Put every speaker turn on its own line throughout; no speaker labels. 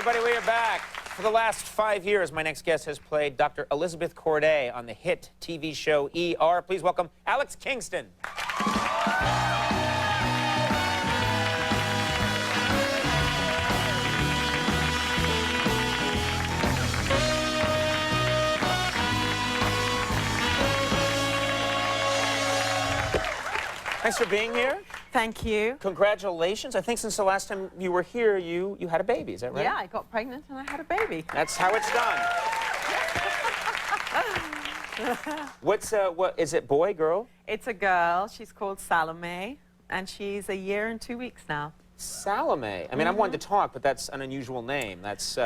everybody, we are back. For the last 5 years, my next guest has played Dr. Elizabeth Corday on the hit TV show ER. Please welcome Alex Kingston. Thanks for being here.
Thank you.
Congratulations. I think since the last time you were here, you had a baby, is that right?
Yeah, I got pregnant and I had a baby.
That's how it's done. What is it, boy, girl?
It's a girl. She's called Salome, and she's a year and 2 weeks now.
Salome. I mean, I'm one to talk, but that's an unusual name. That's,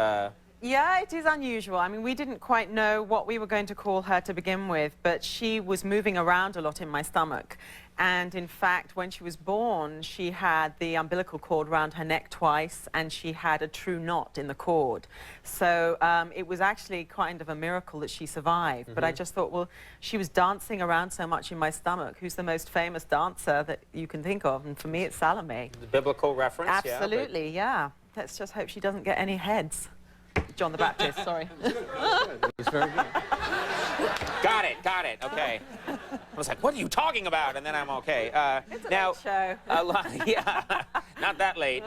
Yeah, it is unusual. I mean, we didn't quite know what we were going to call her to begin with, but she was moving around a lot in my stomach. And in fact, when she was born, she had the umbilical cord around her neck twice, and she had a true knot in the cord. So it was actually kind of a miracle that she survived. But I just thought, well, she was dancing around so much in my stomach. Who's the most famous dancer that you can think of? And for me, it's Salome.
the biblical reference.
Absolutely, yeah. Let's just hope she doesn't get any heads. John the Baptist, sorry.
It's very good.
Got it, okay. I was like, what are you talking about? And then I'm okay.
It's a
now,
late show.
Yeah, not that late.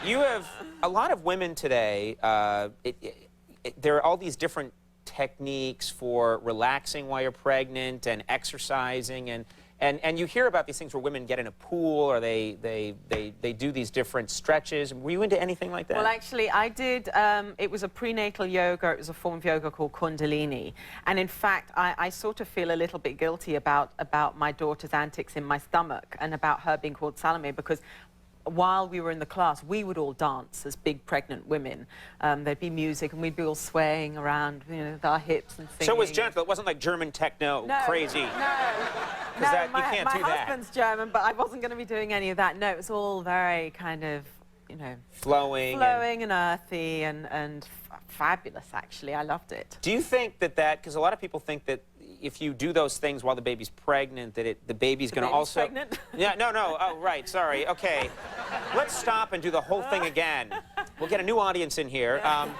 You have a lot of women today. There are all these different techniques for relaxing while you're pregnant and exercising, and you hear about these things where women get in a pool or they do these different stretches. Were you into anything like that?
Well, actually, I did. It was a prenatal yoga. It was a form of yoga called Kundalini. And in fact, I sort of feel a little bit guilty about my daughter's antics in my stomach and about her being called Salome, because while we were in the class, we would all dance as big pregnant women. There'd be music, and we'd be all swaying around, you know, with our hips and singing.
So it was gentle. It wasn't like German techno, crazy.
No,
you can't do that.
My husband's German, but I wasn't going to be doing any of that. No, it was all very kind of, you know,
flowing
and earthy and fabulous, actually. I loved it.
Do you think that because a lot of people think that if you do those things while the baby's pregnant, that the baby's going to also...
pregnant?
Yeah, no. Oh, right, sorry. Okay. Let's stop and do the whole thing again. We'll get a new audience in here.
Yeah.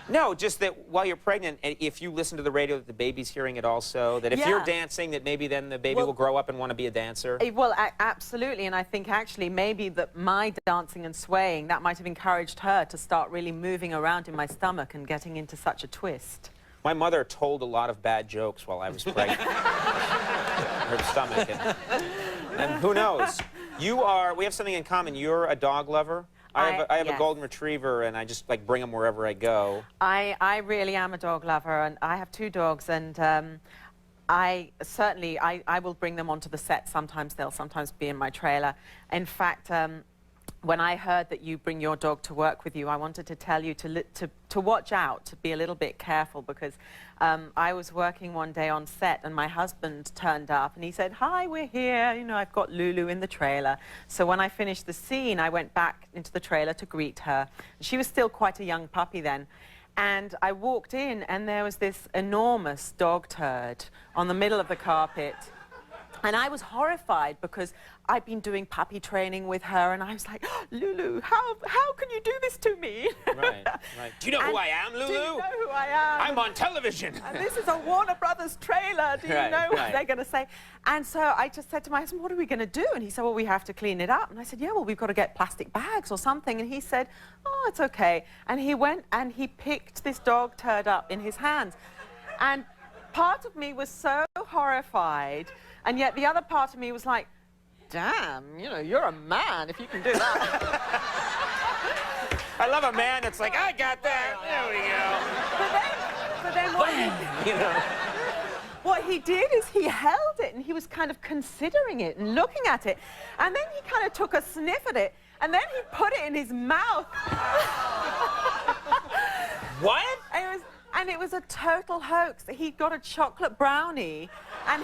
No, just that while you're pregnant, if you listen to the radio, that the baby's hearing it also, that if you're dancing, that maybe then the baby will grow up and want to be a dancer?
Well, absolutely, and I think actually maybe that my dancing and swaying, that might have encouraged her to start really moving around in my stomach and getting into such a twist.
My mother told a lot of bad jokes while I was pregnant. Her stomach. And who knows? We have something in common. You're a dog lover. I have a golden retriever, and I just like bring them wherever I go.
I really am a dog lover, and I have 2 dogs, and I will bring them onto the set sometimes. They'll sometimes be in my trailer. In fact, when I heard that you bring your dog to work with you, I wanted to tell you to watch out, to be a little bit careful, because I was working one day on set, and my husband turned up, and he said, "Hi, we're here. You know, I've got Lulu in the trailer." So when I finished the scene, I went back into the trailer to greet her. She was still quite a young puppy then. And I walked in, and there was this enormous dog turd on the middle of the carpet. And I was horrified because I'd been doing puppy training with her, and I was like, oh, "Lulu, how can you do this to me?"
Right. Do you know who I am, Lulu?
Do you know who I am?
I'm on television.
And this is a Warner Brothers trailer. Do you know what they're going to say? And so I just said to my husband, "What are we going to do?" And he said, "Well, we have to clean it up." And I said, "Yeah, well, we've got to get plastic bags or something." And he said, "Oh, it's okay." And he went and he picked this dog turd up in his hands. And part of me was so horrified, and yet the other part of me was like, damn, you know, you're a man if you can do that.
I love a man that's like, I got that. There we go.
But then what he did is he held it, and he was kind of considering it and looking at it. And then he kind of took a sniff at it, and then he put it in his mouth.
What?
And it was a total hoax. He got a chocolate brownie, and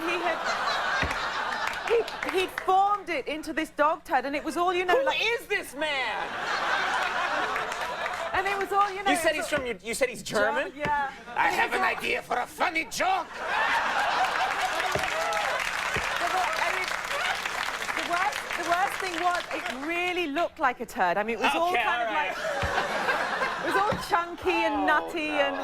he formed it into this dog turd, and it was all, you know,
Who is this man?
And it was all, you know...
You said he's German?
Yeah.
I have an idea for a funny joke.
The worst thing was, it really looked like a turd. I mean, it was all
Okay,
kind of
all right.
like, it was all chunky and nutty and.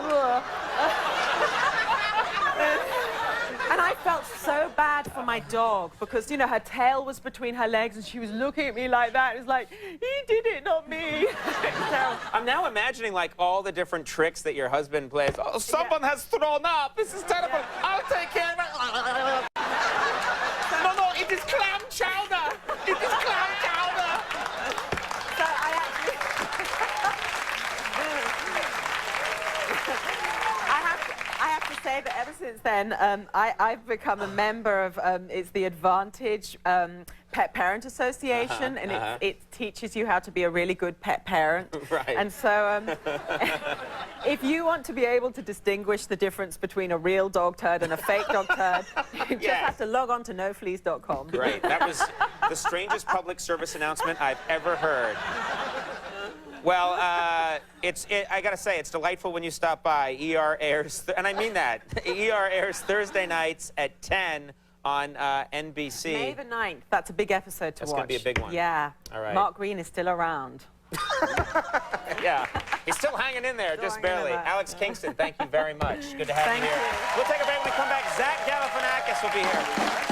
And I felt so bad for my dog because, you know, her tail was between her legs and she was looking at me like that. It was like, he did it, not me. So,
I'm now imagining like all the different tricks that your husband plays. Oh, someone has thrown up. This is terrible.
Yeah.
I'll take care of it. No, it is clam chowder. It is clam chowder.
so I actually... I have to say that ever since then, I've become a member of, it's the Advantage Pet Parent Association, and it teaches you how to be a really good pet parent.
Right.
And so if you want to be able to distinguish the difference between a real dog turd and a fake dog turd, you just have to log on to nofleas.com.
Great. That was the strangest public service announcement I've ever heard. Well, I gotta say, it's delightful when you stop by. ER airs, and I mean that. ER airs Thursday nights at 10 on NBC.
May the 9th. That's a big episode to watch.
That's gonna be a big one.
Yeah.
All right.
Mark Green is still around.
Yeah, he's still hanging in there, just
Still hanging
barely.
in there.
Alex Kingston, thank you very much. Good to have
Thank
you here.
you.
We'll take a break when we come back. Zach Galifianakis will be here.